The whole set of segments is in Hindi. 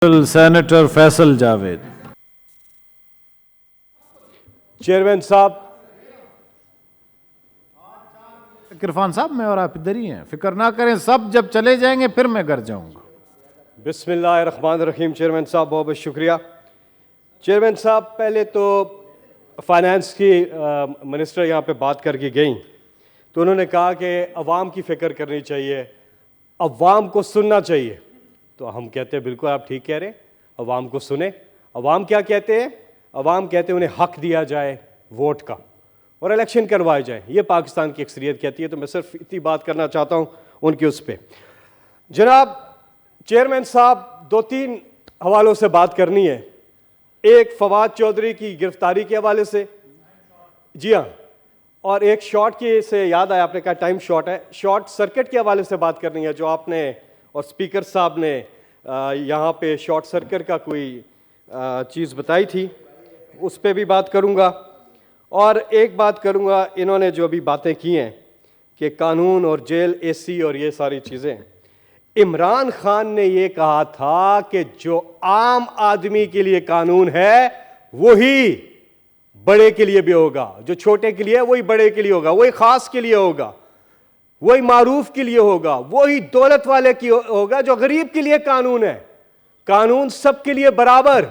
सेनेटर फैसल जावेद। चेयरमैन साहब, इरफान साहब, मैं और आप इधर ही हैं, फिक्र ना करें, सब जब चले जाएंगे फिर मैं घर जाऊंगा। बिस्मिल्लाहिर्रहमानिर्रहीम। चेयरमैन साहब बहुत बहुत शुक्रिया। चेयरमैन साहब, पहले तो फाइनेंस की मिनिस्टर यहाँ पे बात करके गई तो उन्होंने कहा कि अवाम की फ़िक्र करनी चाहिए, अवाम को सुनना चाहिए। तो हम कहते हैं बिल्कुल आप ठीक कह रहे हैं, अवाम को सुने। अवाम क्या कहते हैं? अवाम कहते हैं उन्हें हक दिया जाए वोट का और इलेक्शन करवाए जाए, ये पाकिस्तान की अक्सरियत कहती है। तो मैं सिर्फ इतनी बात करना चाहता हूँ उनकी उस पर। जनाब चेयरमैन साहब, दो तीन हवालों से बात करनी है। एक फवाद चौधरी की गिरफ्तारी के हवाले से, जी हाँ, और एक शॉर्ट की से याद आया, आपने कहा टाइम शॉर्ट है, शॉर्ट सर्किट के हवाले से बात करनी है, जो आपने और स्पीकर साहब ने यहाँ पे शॉर्ट सर्किट का कोई चीज़ बताई थी, उस पर भी बात करूँगा। और एक बात करूँगा, इन्होंने जो अभी बातें की हैं कि कानून और जेल, एसी और ये सारी चीज़ें, इमरान खान ने ये कहा था कि जो आम आदमी के लिए कानून है वही बड़े के लिए भी होगा, जो छोटे के लिए है वही बड़े के लिए होगा, वही खास के लिए होगा, वही मारूफ के लिए होगा, वही दौलत वाले की होगा। जो गरीब के लिए कानून है, कानून सबके लिए बराबर,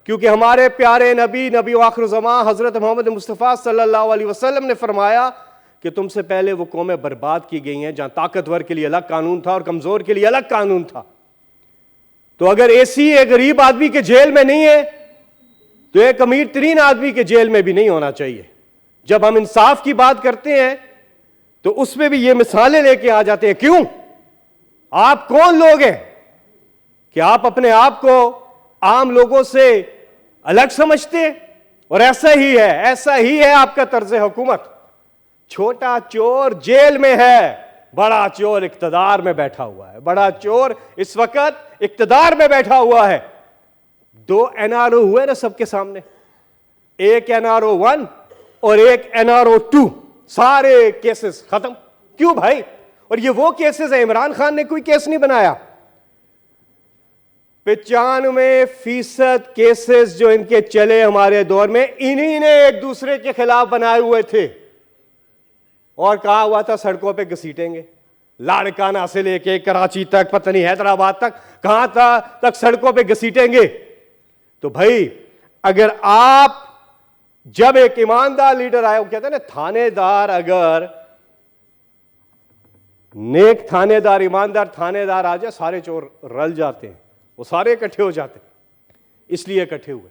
क्योंकि हमारे प्यारे नबी आखिर ज़मां हज़रत मोहम्मद मुस्तफ़ा सल्लल्लाहु अलैहि वसल्लम ने फरमाया कि तुमसे पहले वो कौमें बर्बाद की गई हैं जहां ताकतवर के लिए अलग कानून था और कमजोर के लिए अलग कानून था। तो अगर एसी एक गरीब आदमी के जेल में नहीं है तो एक अमीर तरीन आदमी के जेल में भी नहीं होना चाहिए। जब हम इंसाफ की बात करते हैं तो उसमें भी ये मिसालें लेके आ जाते हैं। क्यों? आप कौन लोग हैं कि आप अपने आप को आम लोगों से अलग समझते हैं? और ऐसा ही है आपका तर्ज हुकूमत। छोटा चोर जेल में है, बड़ा चोर इक्तदार में बैठा हुआ है। बड़ा चोर इस वक्त इक्तदार में बैठा हुआ है। दो एनआरओ हुए ना सबके सामने, एक एनआरओ 1 और एक एनआरओ 2, सारे केसेस खत्म। क्यों भाई? और ये वो केसेस है, इमरान खान ने कोई केस नहीं बनाया। 95% केसेस जो इनके चले हमारे दौर में, इन्हीं ने एक दूसरे के खिलाफ बनाए हुए थे और कहा हुआ था सड़कों पे घसीटेंगे। लाड़काना से लेके कराची तक, पता नहीं हैदराबाद तक, कहां तक सड़कों पे घसीटेंगे। तो भाई अगर आप, जब एक ईमानदार लीडर आए, वो कहते हैं ना, थानेदार अगर नेक थानेदार, ईमानदार थानेदार आ जाए, सारे चोर रल जाते हैं, वो सारे इकट्ठे हो जाते हैं। इसलिए इकट्ठे हुए,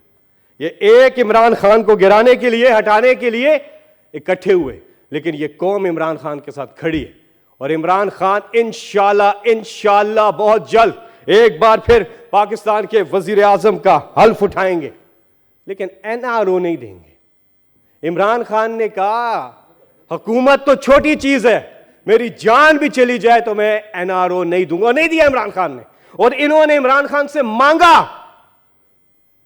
ये एक इमरान खान को गिराने के लिए, हटाने के लिए इकट्ठे हुए। लेकिन ये कौम इमरान खान के साथ खड़ी है और इमरान खान इंशाल्लाह बहुत जल्द एक बार फिर पाकिस्तान के वजीर आजम का हल्फ उठाएंगे। लेकिन एनआरओ नहीं देंगे। इमरान खान ने कहा हुकूमत तो छोटी चीज है, मेरी जान भी चली जाए तो मैं एनआरओ नहीं दूंगा। नहीं दिया इमरान खान ने, और इन्होंने इमरान खान से मांगा।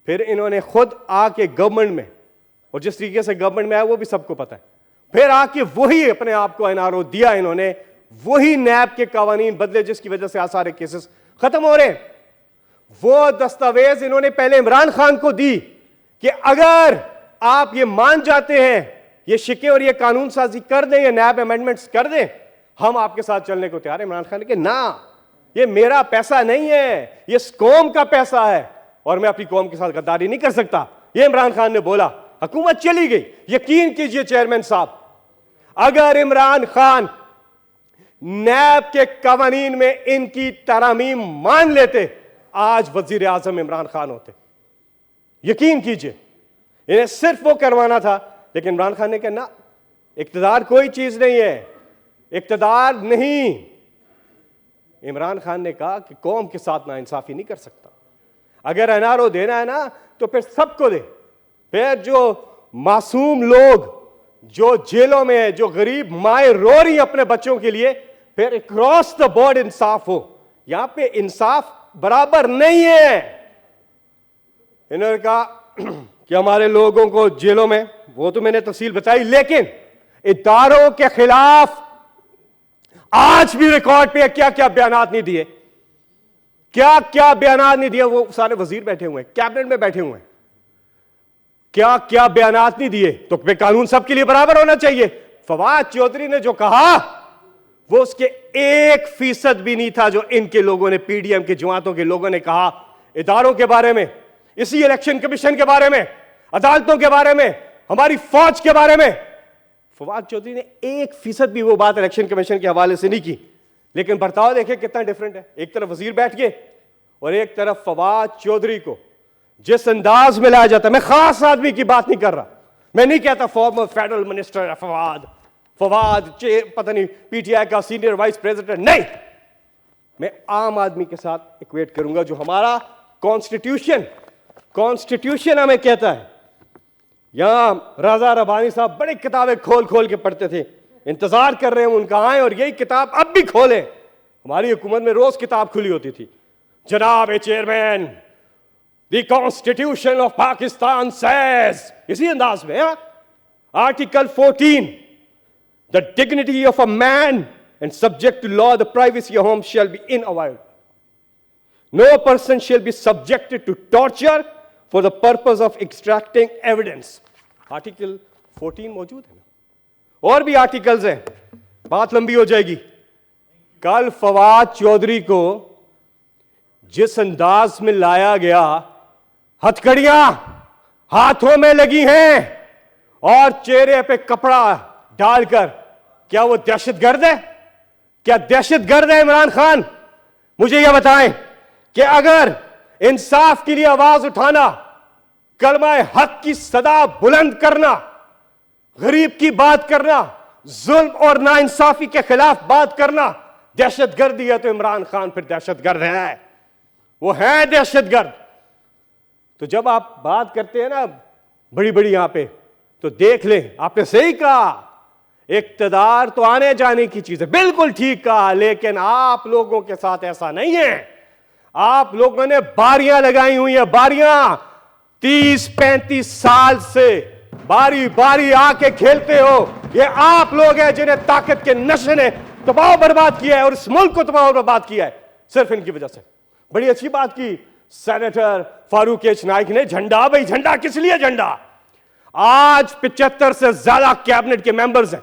फिर इन्होंने खुद आके गवर्नमेंट में, और जिस तरीके से गवर्नमेंट में आया वो भी सबको पता है, फिर आके वही अपने आप को एनआरओ दिया इन्होंने, वही नैब के कानून बदले जिसकी वजह से सारे केसेस खत्म हो रहे हैं। वो दस्तावेज इन्होंने पहले इमरान खान को दी कि अगर आप ये मान जाते हैं, ये शिके और ये कानून साजी कर दें, ये नैब अमेंडमेंट्स कर दें, हम आपके साथ चलने को तैयार है। इमरान खान ने कहा ना, ये मेरा पैसा नहीं है, ये कौम का पैसा है और मैं अपनी कौम के साथ गद्दारी नहीं कर सकता। ये इमरान खान ने बोला, हुकूमत चली गई। यकीन कीजिए चेयरमैन साहब, अगर इमरान खान नैब के कवानीन में इनकी तरामीम मान लेते, आज वजीर आजम इमरान खान होते। यकीन कीजिए, इन्हें सिर्फ वो करवाना था। लेकिन इमरान खान ने कहा ना, इक्तदार कोई चीज नहीं है, इक्तदार नहीं। इमरान खान ने कहा कि कौम के साथ नाइंसाफी नहीं कर सकता। अगर एनआरओ देना है ना तो फिर सबको दे। फिर जो मासूम लोग जो जेलों में है, जो गरीब माएँ रो रही अपने बच्चों के लिए, फिर क्रॉस द बोर्ड इंसाफ हो। यहां पे इंसाफ बराबर नहीं है। इन्होंने कहा कि हमारे लोगों को जेलों में, वो तो मैंने तफसील बताई, लेकिन इदारों के खिलाफ आज भी रिकॉर्ड पे क्या क्या बयानात नहीं दिए। क्या क्या बयान नहीं दिया, वो सारे वजीर बैठे हुए हैं, कैबिनेट में बैठे हुए हैं, क्या क्या बयान नहीं दिए। तो कानून सबके लिए बराबर होना चाहिए। फवाद चौधरी ने जो कहा वो उसके 1% भी नहीं था जो इनके लोगों ने, पीडीएम के जमातों के लोगों ने कहा इदारों के बारे में, इसी इलेक्शन कमीशन के बारे में, अदालतों के बारे में, हमारी फौज के बारे में। फवाद चौधरी ने 1% भी वो बात इलेक्शन कमीशन के हवाले से नहीं की। लेकिन बर्ताव देखें कितना डिफरेंट है। एक तरफ वजीर बैठ गए और एक तरफ फवाद चौधरी को जिस अंदाज में लाया जाता है, मैं खास आदमी की बात नहीं कर रहा, मैं नहीं कहता फॉर्मर फेडरल मिनिस्टर है फवाद, पता नहीं पीटीआई का सीनियर वाइस प्रेसिडेंट, नहीं, मैं आम आदमी के साथ इक्वेट करूंगा जो हमारा कॉन्स्टिट्यूशन हमें कहता है। यहां राजा रबानी साहब बड़ी किताबें खोल खोल के पढ़ते थे, इंतजार कर रहे हैं उनका आए और यही किताब अब भी खोले। हमारी हुकूमत में रोज किताब खुली होती थी, जनाब ए chairman the constitution of Pakistan says, इसी अंदाज में article 14, the dignity of a man and subject to law, the privacy of home shall be इनअवॉइड, no person shall be subjected to torture for the purpose of extracting evidence. Article 14 मौजूद है ना, और भी आर्टिकल्स हैं, बात लंबी हो जाएगी। कल फवाद चौधरी को जिस अंदाज में लाया गया, हथकड़ियां हाथों में लगी हैं और चेहरे पे कपड़ा डालकर, क्या वो दहशतगर्द है? क्या दहशतगर्द है इमरान खान? मुझे यह बताएं कि अगर इंसाफ के लिए आवाज उठाना, कलमा हक की सदा बुलंद करना, गरीब की बात करना, जुल्म और नाइंसाफी के खिलाफ बात करना दहशतगर्दी है, तो इमरान खान फिर दहशतगर्द है, वो है दहशतगर्द। तो जब आप बात करते हैं ना बड़ी बड़ी यहां पे, तो देख लें, आपने सही कहा, इक्तदार तो आने जाने की चीज है, बिल्कुल ठीक कहा, लेकिन आप लोगों के साथ ऐसा नहीं है। आप लोगों ने बारियां लगाई हुई है, बारियां 30-35 साल से बारी बारी आके खेलते हो। ये आप लोग हैं जिन्हें ताकत के नशे ने तबाह बर्बाद किया है और इस मुल्क को तबाह बर्बाद किया है, सिर्फ इनकी वजह से। बड़ी अच्छी बात की सेनेटर फारूक एच नाइक ने, झंडा, भाई झंडा किस लिए? झंडा आज 75 से ज्यादा कैबिनेट के मेंबर्स हैं,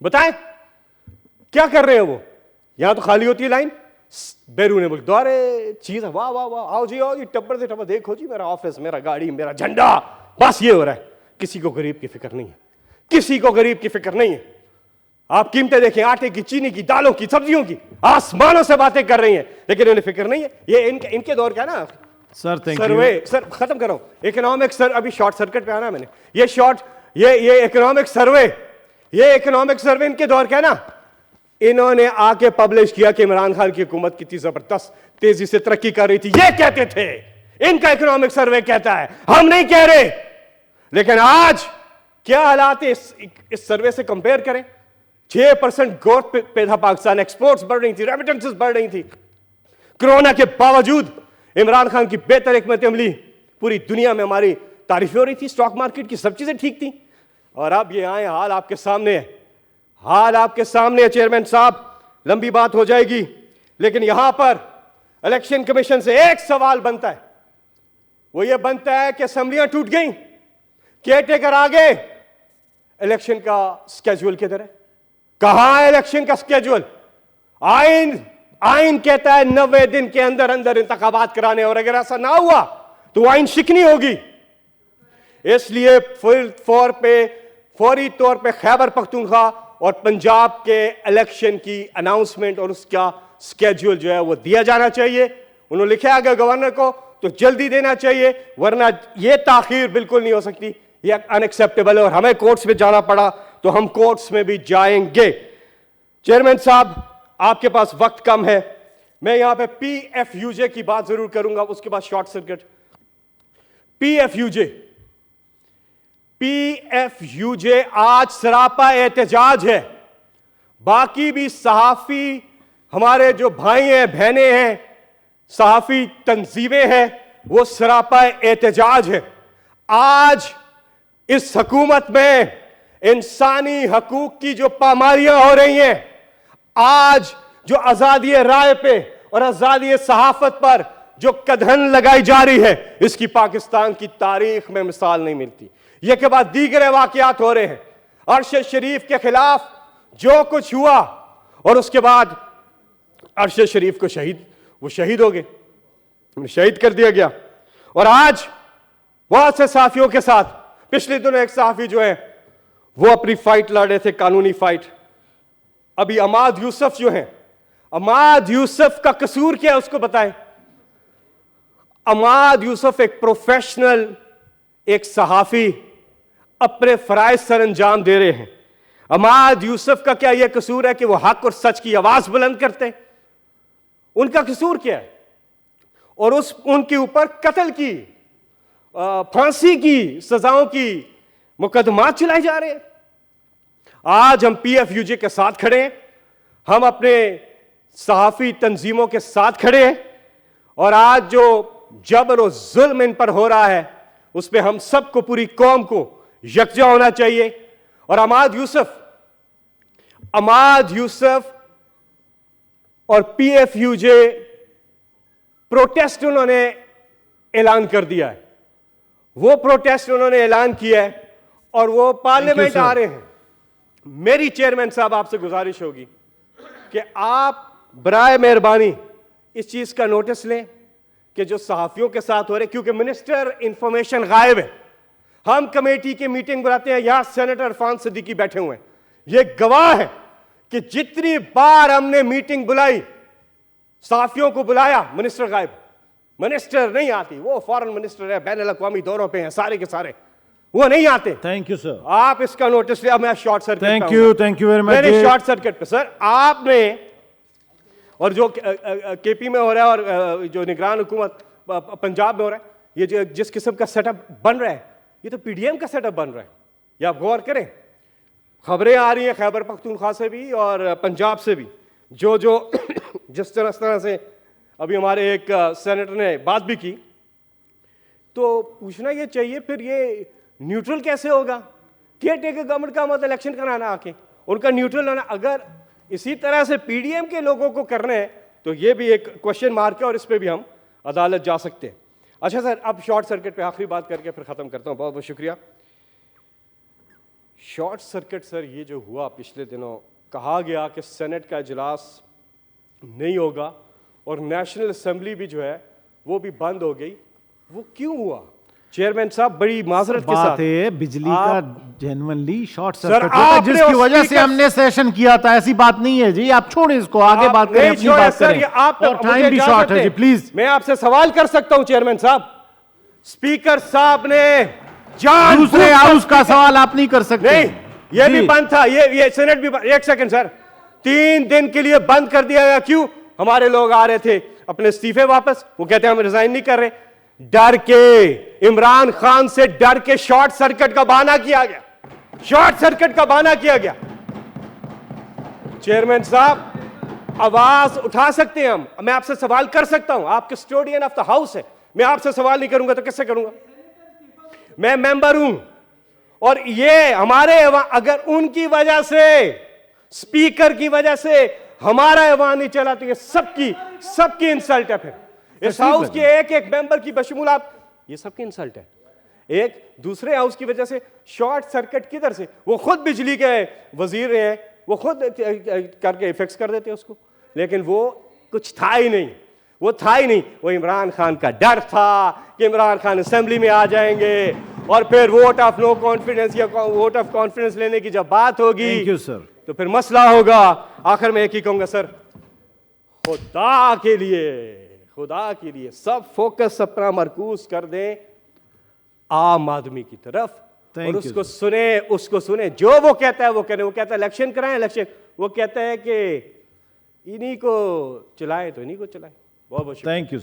बताएं क्या कर रहे हैं वो? यहां तो खाली होती है लाइन, बैरून मुल्क द्वारे चीज है, वाह वाह वाह, आओ जी टब्बर से टब्बर, देखो जी मेरा ऑफिस, मेरा गाड़ी, मेरा झंडा, बस ये हो रहा है। किसी को गरीब की फिक्र नहीं है, किसी को गरीब की फिक्र नहीं है। आप कीमतें देखें, आटे की, चीनी की, दालों की, सब्जियों की, आसमानों से बातें कर रही हैं, लेकिन इन्हें फिक्र नहीं है। ये इनके दौर का ना सर, सर्वे, सर खत्म कर रहा हूं, इकोनॉमिक सर, अभी शॉर्ट सर्किट पे आना मैंने, ये इकोनॉमिक सर्वे इनके दौर का है ना। इन्होंने आके पब्लिश किया कि इमरान खान की हुकूमत कितनी जबरदस्त तेजी से तरक्की कर रही थी, ये कहते थे, इनका इकोनॉमिक सर्वे कहता है, हम नहीं कह रहे। लेकिन आज क्या हालात है, इस सर्वे से कंपेयर करें, 6% ग्रोथ पे था पाकिस्तान, एक्सपोर्ट्स बढ़ रही थी, रेमिटेंसेस बढ़ रही थी। कोरोना के बावजूद इमरान खान की बेहतर हिकमत अमली, पूरी दुनिया में हमारी तारीफ हो रही थी, स्टॉक मार्केट की सब चीजें ठीक थी। और अब ये आए, हाल आपके सामने है, हाल आपके सामने है चेयरमैन साहब, लंबी बात हो जाएगी, लेकिन यहां पर इलेक्शन कमीशन से एक सवाल बनता है, वो ये बनता है कि असेंबलियां टूट गई, केयरटेकर आ गए, इलेक्शन का स्केड्यूल किधर है? कहां है इलेक्शन का स्केड्यूल? आइन कहता है 90 दिन के अंदर अंदर इंतखाबात कराने, और अगर ऐसा ना हुआ तो आइन शिकनी होगी। इसलिए फौरी तौर पे खैबर पख्तूनख्वा और पंजाब के इलेक्शन की अनाउंसमेंट और उसका स्केड्यूल जो है वो दिया जाना चाहिए। उन्होंने लिखा है गवर्नर को, तो जल्दी देना चाहिए, वरना यह ताखीर बिल्कुल नहीं हो सकती, यह अनएक्सेप्टेबल है। और हमें कोर्ट्स में जाना पड़ा तो हम कोर्ट्स में भी जाएंगे। चेयरमैन साहब, आपके पास वक्त कम है, मैं यहां पे पीएफयूजे की बात जरूर करूंगा, उसके बाद शॉर्ट सर्किट। पीएफयूजे आज सरापा एहतजाज है। बाकी भी सहाफी हमारे जो भाई हैं, बहनें हैं, सहाफी तंजीमें हैं, वो सरापा एहतजाज है। आज इस हुकूमत में इंसानी हकूक की जो पामारियां हो रही हैं, आज जो आजादी राय पे और आजादी सहाफत पर जो कदहन लगाई जा रही है, इसकी पाकिस्तान की तारीख में मिसाल नहीं मिलती। यह के बाद दीगर वाकयात हो रहे हैं, अरशद शरीफ के खिलाफ जो कुछ हुआ, और उसके बाद अरशद शरीफ को शहीद हो गए, शहीद कर दिया गया। और आज बहुत से सहाफियों के साथ पिछले दिनों एक सहाफी जो है वो अपनी फाइट लड़ रहे थे, कानूनी फाइट। अभी अमाद यूसुफ जो है, अमाद यूसुफ का कसूर क्या है उसको बताएं। अमाद यूसुफ एक प्रोफेशनल, एक सहाफी, अपने फराइज सर अंजाम दे रहे हैं। अमाद यूसुफ का क्या यह कसूर है कि वो हक और सच की आवाज बुलंद करते हैं? उनका कसूर क्या है? और उनके ऊपर कत्ल की, फांसी की सजाओं की मुकदमात चलाए जा रहे हैं। आज हम PFUJ के साथ खड़े हैं, हम अपने सहाफी तंजीमों के साथ खड़े हैं, और आज जो जबर और जुल्म इन पर हो रहा है उस पर हम सबको, पूरी कौम को यकजा होना चाहिए। और अमाद यूसुफ और PFUJ प्रोटेस्ट उन्होंने ऐलान कर दिया है, वो प्रोटेस्ट उन्होंने ऐलान किया है और वो पार्लियामेंट आ रहे हैं। मेरी चेयरमैन साहब आपसे गुजारिश होगी कि आप बराए मेहरबानी इस चीज का नोटिस लें कि जो सहाफियों के साथ हो रहे, क्योंकि मिनिस्टर इंफॉर्मेशन गायब है। हम कमेटी की मीटिंग बुलाते हैं, यहां सेनेटर इरफान सिद्दीकी बैठे हुए हैं, ये गवाह है कि जितनी बार हमने मीटिंग बुलाई, सहाफियों को बुलाया, मिनिस्टर गायब, मिनिस्टर नहीं आती। वो फॉरेन मिनिस्टर है, बैन अल-अक़वामी दौरों पे हैं सारे के सारे, वो नहीं आते। थैंक यू सर, आप इसका नोटिस लिया। मैं short circuit, thank you very much. मेरे शॉर्ट सर्किट पे सर आपने, और जो KP में हो रहा है और जो निगरान हुकूमत पंजाब में हो रहा है, ये जो जिस किस्म का सेटअप बन रहा है, ये तो PDM का सेटअप बन रहा है। ये आप गौर करें, खबरें आ रही हैं खैबर पख्तूनख्वा से भी और पंजाब से भी, जो जिस तरह से अभी हमारे एक सेनेटर ने बात भी की, तो पूछना ये चाहिए फिर ये न्यूट्रल कैसे होगा? केयर टेकर गवर्नमेंट का मतलब इलेक्शन कराना आके, उनका न्यूट्रल होना। अगर इसी तरह से PDM के लोगों को करना है तो ये भी एक क्वेश्चन मार्क है और इस पर भी हम अदालत जा सकते हैं। अच्छा सर, अब शॉर्ट सर्किट पे आखिरी बात करके फिर खत्म करता हूं। बहुत बहुत शुक्रिया। शॉर्ट सर्किट सर, ये जो हुआ पिछले दिनों, कहा गया कि सेनेट का इजलास नहीं होगा और नेशनल असेंबली भी जो है वो भी बंद हो गई, वो क्यों हुआ? चेयरमैन साहब बड़ी माजरत के साथ, है बिजली का जेन्युइनली शॉर्ट सर, सर्किट होता है, जिसकी वजह से हमने सेशन किया था। ऐसी बात नहीं है जी, आप छोड़ें इसको, आगे बात करें, अपनी बात करें। और टाइम भी शॉर्ट है जी, प्लीज। मैं आपसे सवाल कर सकता हूं चेयरमैन साहब? स्पीकर साहब ने दूसरे हाउस का सवाल आप नहीं कर सकते। नहीं, ये भी बंद था, ये सेनेट भी बंद। एक सेकंड सर, 3 दिन के लिए बंद कर दिया गया, क्यों? हमारे लोग आ रहे थे अपने इस्तीफे वापस, वो कहते हैं हम रिजाइन नहीं कर रहे, डर के, इमरान खान से डर के शॉर्ट सर्किट का बहाना किया गया, शॉर्ट सर्किट का बहाना किया गया। चेयरमैन साहब आवाज उठा सकते हैं हम, मैं आपसे सवाल कर सकता हूं, आप कस्टोडियन ऑफ द हाउस है, मैं आपसे सवाल नहीं करूंगा तो किससे करूंगा? मैं मेंबर हूं और ये हमारे, अगर उनकी वजह से, स्पीकर की वजह से हमारा ऐवान नहीं चला तो ये सबकी इंसल्ट है। फिर इस हाउस के एक मेंबर की बशमूल आप, ये सबकी इंसल्ट है। एक दूसरे हाउस की वजह से शॉर्ट सर्किट किधर से? वो खुद बिजली के वजीर हैं, वो खुद करके फिक्स कर देते उसको, लेकिन वो कुछ था ही नहीं, वो था ही नहीं। वो इमरान खान का डर था कि इमरान खान असेंबली में आ जाएंगे और फिर वोट ऑफ नो कॉन्फिडेंस या वोट ऑफ कॉन्फिडेंस लेने की जब बात होगी, थैंक यू सर, तो फिर मसला होगा। आखिर में एक ही कहूंगा सर, खुदा के लिए सब फोकस अपना मरकूज कर दें आम आदमी की तरफ और उसको सुने जो वो कहता है वो करें। वो कहता है इलेक्शन कराएं, इलेक्शन, वो कहता है कि इन्हीं को चलाएं तो इन्हीं को चलाएं। बहुत बहुत थैंक यू।